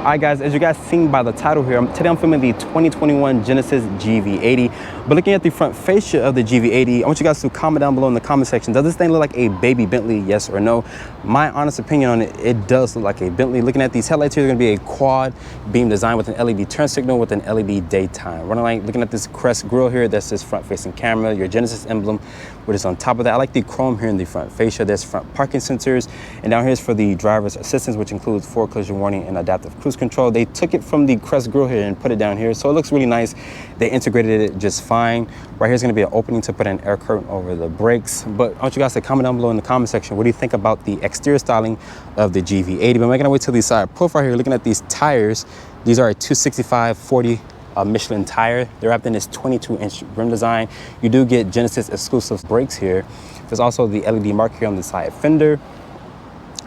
Alright guys, as you guys seen by the title here, today I'm filming the 2021 Genesis GV80. But looking at the front fascia of the GV80, I want you guys to comment down below in the comment section. Does this thing look like a baby Bentley, yes or no? My honest opinion on it, it does look like a Bentley. Looking at these headlights here, they're going to be a quad beam design with an LED turn signal with an LED daytime. Looking at this crest grille here, that's this front facing camera, your Genesis emblem, which is on top of that. I like the chrome here in the front fascia. There's front parking sensors, and down here is for the driver's assistance, which includes forward collision warning and adaptive cruise control. They took it from the crest grille here and put it down here, so it looks really nice. They integrated it just fine. Right here's going to be an opening to put an air curtain over the brakes. But I want you guys to comment down below in the comment section, what do you think about the exterior styling of the GV80? But making our way to the side profile here, looking at these tires, these are a 265/40 Michelin tire. They're wrapped in this 22-inch rim design. You do get Genesis exclusive brakes here. There's also the LED mark here on the side fender.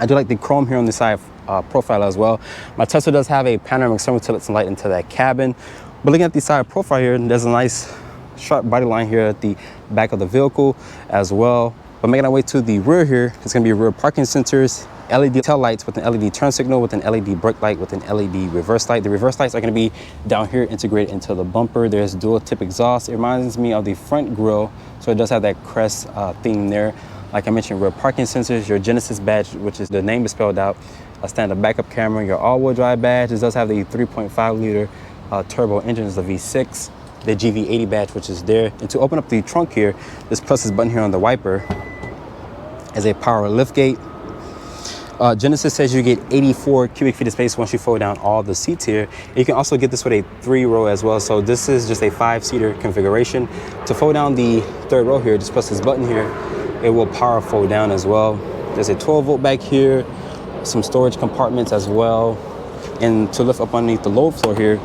I do like the chrome here on the side profile as well. My Tesla does have a panoramic sunroof to let some light into that cabin. But looking at the side profile here, there's a nice sharp body line here at the back of the vehicle as well. But making our way to the rear here, it's going to be rear parking sensors, LED tail lights with an LED turn signal, with an LED brake light, with an LED reverse light. The reverse lights are going to be down here integrated into the bumper. There's dual tip exhaust. It reminds me of the front grille, so it does have that crest theme there. Like I mentioned, rear parking sensors, your Genesis badge, which is the name is spelled out, a standard backup camera, your all-wheel drive badge. This does have the 3.5 liter turbo engine, is the V6. The GV80 badge, which is there. And to open up the trunk here, this plus this button here on the wiper is a power lift gate. Genesis says you get 84 cubic feet of space once you fold down all the seats here. You can also get this with a 3-row as well. So this is just a 5-seater configuration. To fold down the 3rd row here, just press this button here. It will power fold down as well. There's a 12-volt back here, some storage compartments as well. And to lift up underneath the load floor here,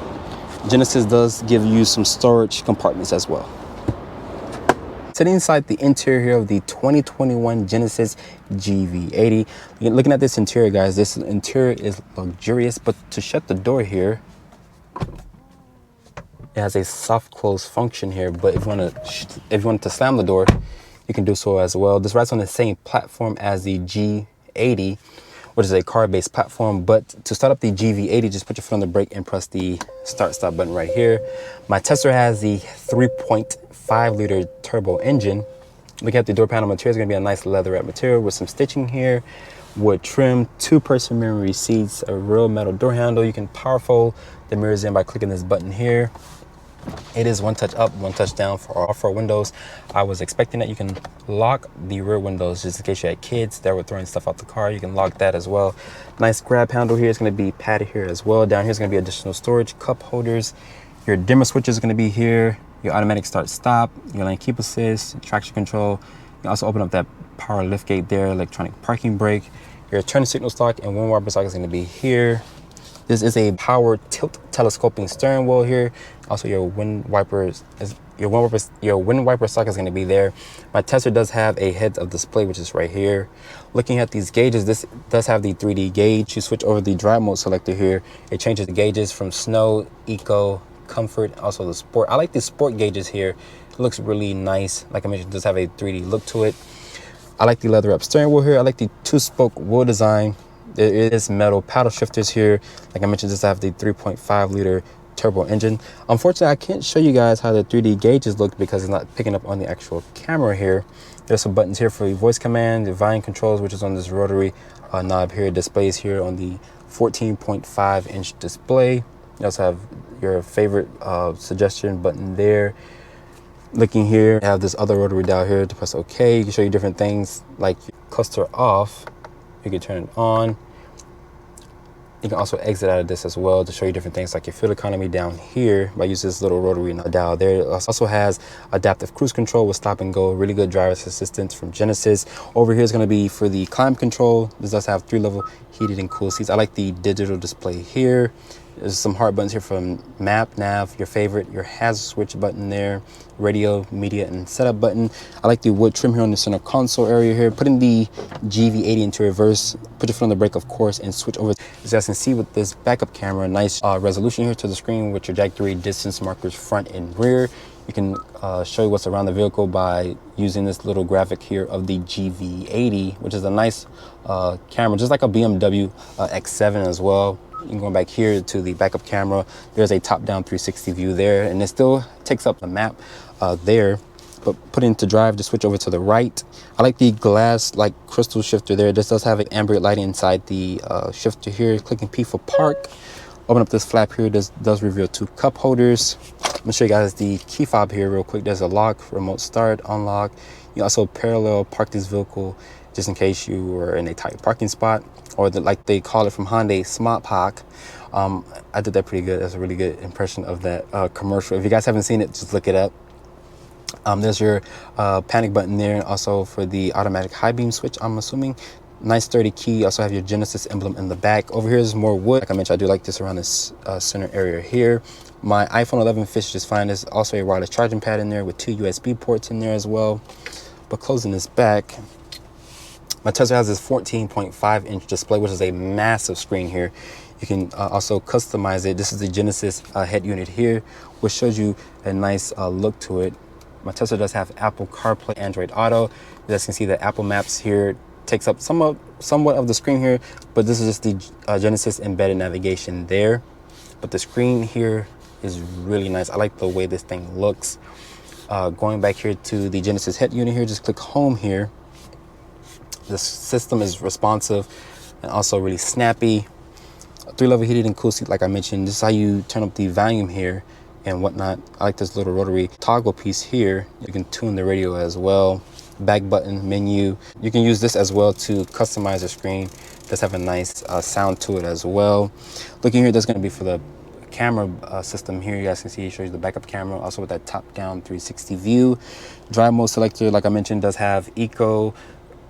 Genesis does give you some storage compartments as well. Sitting inside the interior here of the 2021 Genesis GV80. Looking at this interior, guys, this interior is luxurious, but to shut the door here, it has a soft close function here. But if you want to slam the door, you can do so as well. This rides on the same platform as the G80, which is a car-based platform. But to start up the GV80, just put your foot on the brake and press the start-stop button right here. My Tesla has the 3.5 liter turbo engine. Looking at the door panel material, it's gonna be a nice leatherette material with some stitching here, wood trim, 2-person memory seats, a real metal door handle. You can power fold the mirrors in by clicking this button here. It is 1 touch up, 1 touch down for off-road windows. I was expecting that you can lock the rear windows just in case you had kids that were throwing stuff out the car. You can lock that as well. Nice grab handle here. It's going to be padded here as well. Down here is going to be additional storage, cup holders. Your dimmer switch is going to be here. Your automatic start stop, your lane keep assist, traction control. You can also open up that power lift gate there, electronic parking brake. Your turn signal stock and wind wiper socket is going to be here. This is a power tilt telescoping steering wheel here. Also, your wind wiper socket is going to be there. My Tesla does have a heads-up display, which is right here. Looking at these gauges, this does have the 3D gauge. You switch over the drive mode selector here. It changes the gauges from snow, eco, comfort, also the sport. I like the sport gauges here. It looks really nice. Like I mentioned, it does have a 3D look to it. I like the leather up steering wheel here. I like the 2-spoke wheel design. There is metal paddle shifters here. Like I mentioned, just have the 3.5 liter turbo engine. Unfortunately, I can't show you guys how the 3D gauges look because it's not picking up on the actual camera here. There's some buttons here for your voice command, the volume controls, which is on this rotary knob here. Displays here on the 14.5-inch display. You also have your favorite suggestion button there. Looking here, you have this other rotary dial here to press OK. You can show you different things like cluster off. You can turn it on. You can also exit out of this as well to show you different things like your fuel economy down here by using this little rotary dial there. It also has adaptive cruise control with stop and go, really good driver's assistance from Genesis. Over here is going to be for the climate control. This does have 3-level heated and cooled seats. I like the digital display here. There's some hard buttons here from map, nav, your favorite, your hazard switch button there, radio, media, and setup button. I like the wood trim here on the center console area here. Putting the GV80 into reverse, put your foot on the brake, of course, and switch over. As you guys can see with this backup camera, nice resolution here to the screen with your Jack 3 distance markers front and rear. You can show you what's around the vehicle by using this little graphic here of the GV80, which is a nice camera, just like a BMW X7 as well. You can go back here to the backup camera. There's a top-down 360 view there, and it still takes up the map there. But put into drive, just switch over to the right. I like the glass like crystal shifter there. This does have an ambient lighting inside the shifter here. Clicking P for park. Open up this flap here. This does reveal 2 cup holders. I'm gonna show you guys the key fob here real quick. There's a lock, remote start, unlock. You also parallel park this vehicle just in case you were in a tight parking spot, or like they call it from Hyundai, smart park. I did that pretty good. That's a really good impression of that commercial. If you guys haven't seen it, just look it up. There's your panic button there, also for the automatic high beam switch, I'm assuming. Nice sturdy key. Also have your Genesis emblem in the back. Over here is more wood. Like I mentioned, I do like this around this center area here. My iPhone 11 fits just fine. There's also a wireless charging pad in there with 2 USB ports in there as well. But closing this back, my Tesla has this 14.5-inch display, which is a massive screen here. You can also customize it. This is the Genesis head unit here, which shows you a nice look to it. My Tesla does have Apple CarPlay, Android Auto. You guys can see that Apple Maps here takes up somewhat of the screen here, but this is just the Genesis embedded navigation there. But the screen here is really nice. I like the way this thing looks. Going back here to the Genesis head unit here, just click home here. The system is responsive and also really snappy. 3-level heated and cool seat, like I mentioned. This is how you turn up the volume here and whatnot. I like this little rotary toggle piece here. You can tune the radio as well. Back button, menu. You can use this as well to customize the screen. It does have a nice sound to it as well. Looking here, that's going to be for the camera system here. You guys can see it shows you the backup camera, also with that top-down 360 view. Drive mode selector, like I mentioned, does have eco,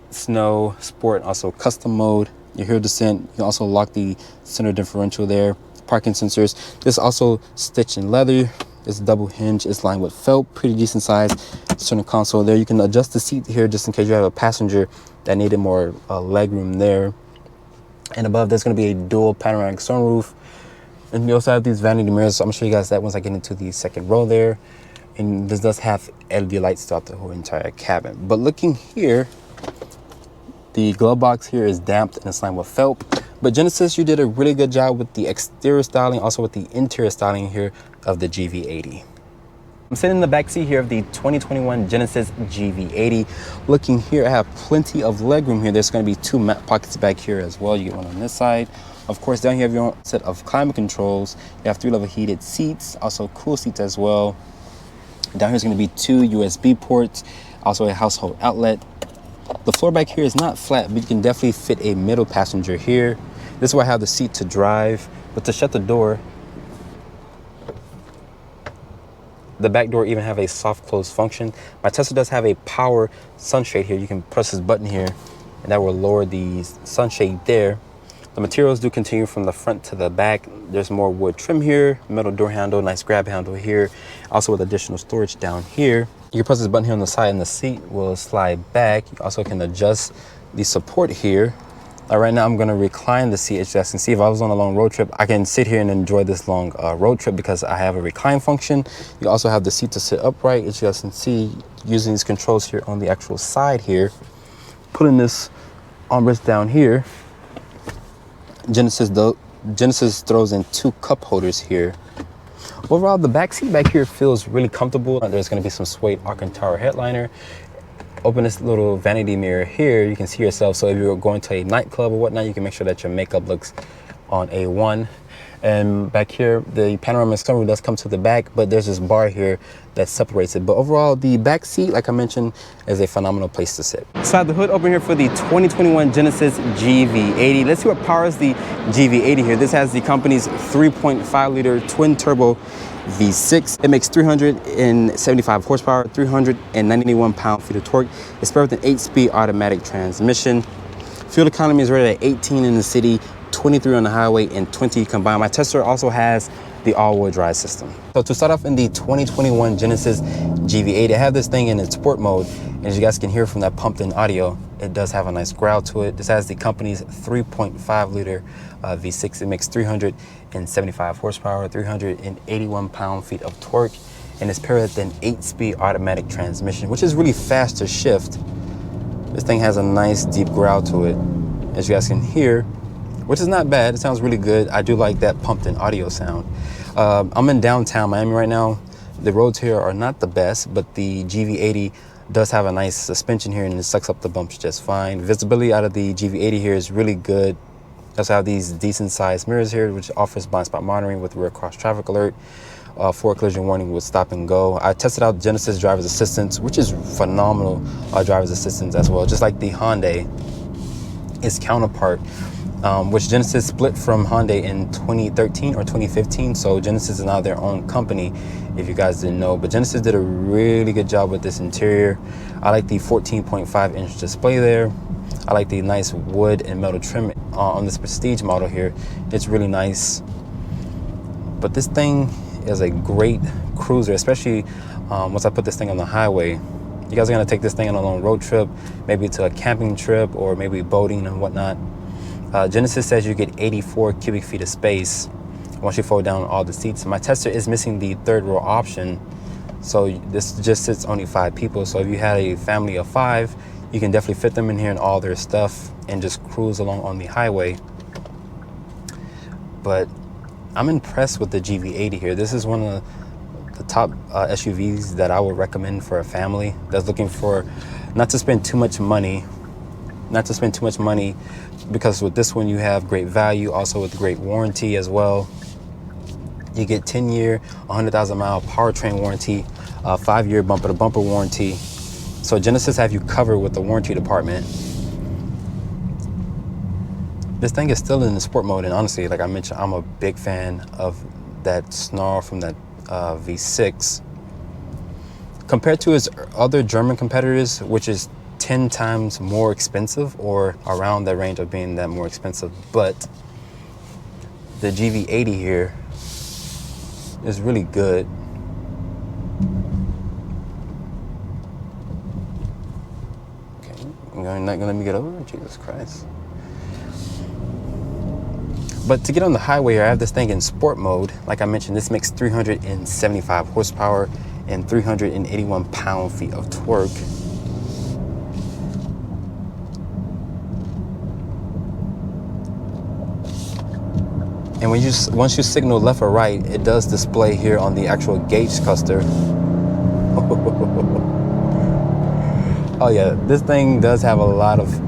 snow, sport, also custom mode. Your hill descent. You can also lock the center differential there. Parking sensors. This is also stitched in leather. It's double hinge. It's lined with felt. Pretty decent size. Center console there. You can adjust the seat here just in case you have a passenger that needed more leg room there. And above, there's going to be a dual panoramic sunroof. And you also have these vanity mirrors. So I'm going to show you guys that once I get into the second row there. And this does have LED lights throughout the whole entire cabin. But looking here, the glove box here is damped and it's lined with felt. But Genesis, you did a really good job with the exterior styling, also with the interior styling here of the GV80. I'm sitting in the back seat here of the 2021 Genesis GV80. Looking here, I have plenty of legroom here. There's going to be 2 mat pockets back here as well. You get one on this side. Of course, down here you have your own set of climate controls. You have 3-level heated seats, also cool seats as well. Down here is going to be 2 USB ports, also a household outlet. The floor back here is not flat, but you can definitely fit a middle passenger here. This is where I have the seat to drive, but to shut the door, the back door even have a soft close function. My Tesla does have a power sunshade here. You can press this button here and that will lower the sunshade there. The materials do continue from the front to the back. There's more wood trim here, metal door handle, nice grab handle here, also with additional storage down here. You can press this button here on the side and the seat will slide back. You also can adjust the support here. Right now I'm gonna recline the seat. As you guys can see, if I was on a long road trip, I can sit here and enjoy this long road trip because I have a recline function. You also have the seat to sit upright. As you guys can see, using these controls here on the actual side here, putting this armrest down here, Genesis throws in 2 cup holders here. Overall, the back seat back here feels really comfortable. There's going to be some suede Alcantara headliner. Open this little vanity mirror here, you can see yourself. So if you're going to a nightclub or whatnot, you can make sure that your makeup looks on A1. And back here, the panoramic sunroof does come to the back, but there's this bar here that separates it. But overall, the back seat, like I mentioned, is a phenomenal place to sit. So I have the hood open here for the 2021 Genesis GV80. Let's see what powers the GV80 here. This has the company's 3.5-liter twin-turbo V6. It makes 375 horsepower, 391 pound-feet of torque. It's paired with an 8-speed automatic transmission. Fuel economy is rated at 18 in the city, 23 on the highway, and 20 combined. My Tesla also has the all-wheel drive system. So to start off in the 2021 Genesis GV80, I have this thing in its sport mode, and as you guys can hear from that pumped-in audio, it does have a nice growl to it. This has the company's 3.5-liter V6. It makes 375 horsepower, 381 pound-feet of torque, and it's paired with an 8-speed automatic transmission, which is really fast to shift. This thing has a nice deep growl to it. As you guys can hear, which is not bad. It sounds really good. I do like that pumped in audio sound. I'm in downtown Miami right now. The roads here are not the best, but the GV80 does have a nice suspension here and it sucks up the bumps just fine. Visibility out of the GV80 here is really good. It also have these decent sized mirrors here, which offers blind spot monitoring with rear cross traffic alert, forward collision warning with stop and go. I tested out Genesis driver's assistance, which is phenomenal driver's assistance as well, just like the Hyundai, its counterpart, which Genesis split from Hyundai in 2013 or 2015. So Genesis is now their own company, if you guys didn't know. But Genesis did a really good job with this interior. I like the 14.5-inch display there. I like the nice wood and metal trim on this Prestige model here. It's really nice. But this thing is a great cruiser, especially once I put this thing on the highway. You guys are gonna take this thing on a long road trip, maybe to a camping trip or maybe boating and whatnot. Genesis says you get 84 cubic feet of space once you fold down all the seats. My tester is missing the third row option, so this just sits only 5 people. So if you had a family of 5, you can definitely fit them in here and all their stuff and just cruise along on the highway. But I'm impressed with the GV80 here. This is one of the top SUVs that I would recommend for a family that's looking for not to spend too much money, because with this one you have great value, also with great warranty as well. You get 10-year, 100,000-mile powertrain warranty, 5-year bumper-to-bumper warranty. So Genesis have you covered with the warranty department. This thing is still in the sport mode, and honestly, like I mentioned, I'm a big fan of that snarl from that V6. Compared to its other German competitors, which is 10 times more expensive or around that range of being that more expensive, but the GV80 here is really good. Okay, you're not gonna let me get over? Jesus Christ. But to get on the highway here, I have this thing in sport mode. Like I mentioned, this makes 375 horsepower and 381 pound-feet of torque. And once you signal left or right, it does display here on the actual gauge cluster. Oh yeah, this thing does have a lot of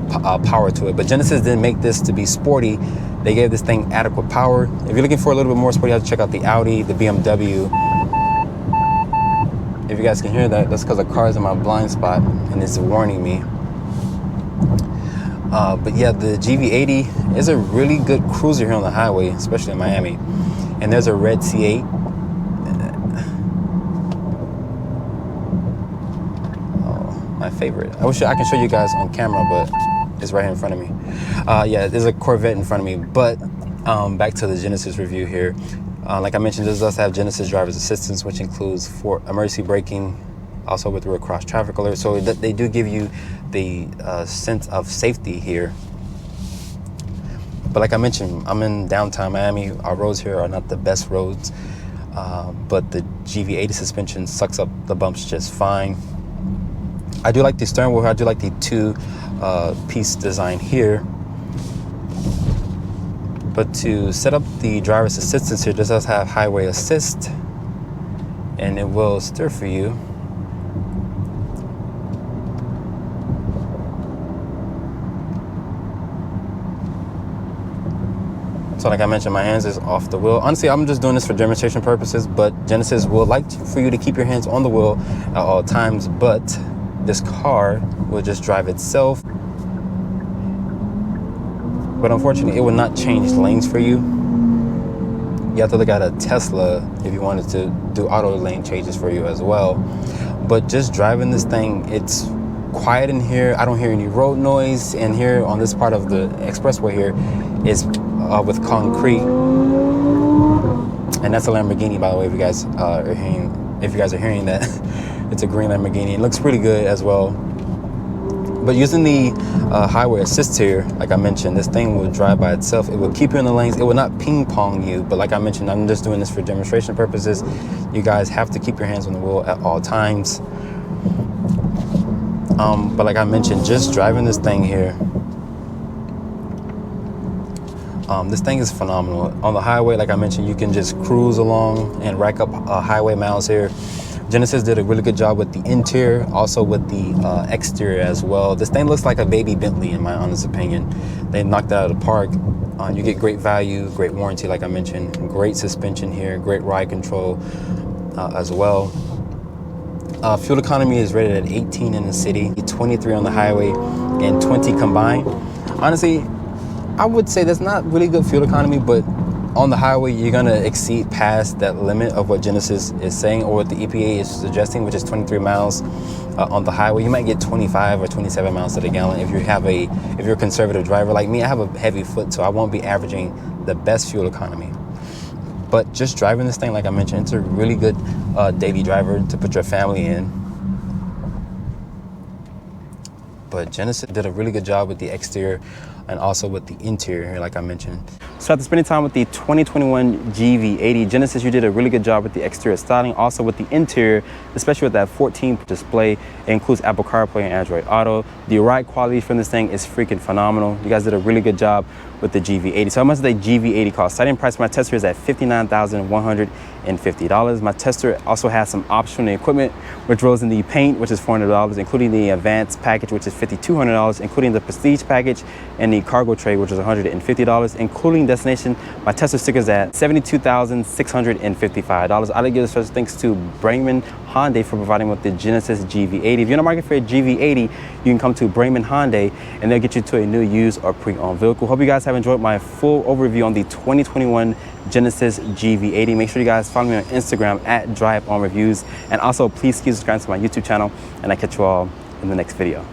power to it, but Genesis didn't make this to be sporty. They gave this thing adequate power. If you're looking for a little bit more sporty, you have to check out the Audi, the BMW. If you guys can hear that, that's because a car is in my blind spot and it's warning me. But yeah, the GV80 is a really good cruiser here on the highway, especially in Miami. And there's a red C8. Oh, my favorite. I wish I can show you guys on camera, but it's right here in front of me. Yeah, there's a Corvette in front of me. But back to the Genesis review here. Like I mentioned, this does have Genesis driver's assistance, which includes for emergency braking, also with rear cross traffic alert. So they do give you the sense of safety here. But like I mentioned, I'm in downtown Miami. Our roads here are not the best roads, but the GV80 suspension sucks up the bumps just fine. I do like the steering wheel. I do like the 2-piece design here. But to set up the driver's assistance here, this does have highway assist, and it will steer for you. So like I mentioned, my hands is off the wheel. Honestly, I'm just doing this for demonstration purposes, but Genesis will like for you to keep your hands on the wheel at all times, but this car will just drive itself. But unfortunately, it will not change lanes for you. You have to look at a Tesla if you wanted to do auto lane changes for you as well. But just driving this thing, it's quiet in here. I don't hear any road noise. And here on this part of the expressway here is with concrete. And that's a Lamborghini, by the way, if you guys are hearing that. It's a green Lamborghini. It looks pretty good as well. But using the highway assist here, like I mentioned, this thing will drive by itself. It will keep you in the lanes. It will not ping pong you. But like I mentioned, I'm just doing this for demonstration purposes. You guys have to keep your hands on the wheel at all times. But like I mentioned, just driving this thing here This thing is phenomenal. On the highway, like I mentioned, you can just cruise along and rack up highway miles here. Genesis did a really good job with the interior, also with the exterior as well. This thing looks like a baby Bentley in my honest opinion. They knocked it out of the park. You get great value, great warranty, like I mentioned, great suspension here, great ride control as well. Fuel economy is rated at 18 in the city, 23 on the highway, and 20 combined. Honestly, I would say that's not really good fuel economy, but on the highway, you're gonna exceed past that limit of what Genesis is saying or what the EPA is suggesting, which is 23 miles on the highway. You might get 25 or 27 miles to the gallon if you're a conservative driver like me. I have a heavy foot, so I won't be averaging the best fuel economy. But just driving this thing, like I mentioned, it's a really good daily driver to put your family in. But Genesis did a really good job with the exterior and also with the interior, like I mentioned. So after spending time with the 2021 GV80, Genesis, you did a really good job with the exterior styling, also with the interior, especially with that 14 display. It includes Apple CarPlay and Android Auto. The ride quality from this thing is freaking phenomenal. You guys did a really good job with the GV80. So how much does the GV80 cost? Starting price for my tester is at $59,150. My tester also has some optional equipment, which rolls in the paint, which is $400, including the advanced package, which is $5,200, including the prestige package and the cargo tray, which is $150, including destination. My tester stickers at $72,655. I'd like to give special thanks to Braman Hyundai for providing with the Genesis GV80. If you're in the market for a GV80, you can come to Braman Hyundai and they'll get you to a new, used, or pre-owned vehicle. Hope you guys have enjoyed my full overview on the 2021 Genesis GV80. Make sure you guys follow me on Instagram at DriveOnReviews, and also please subscribe to my YouTube channel, and I'll catch you all in the next video.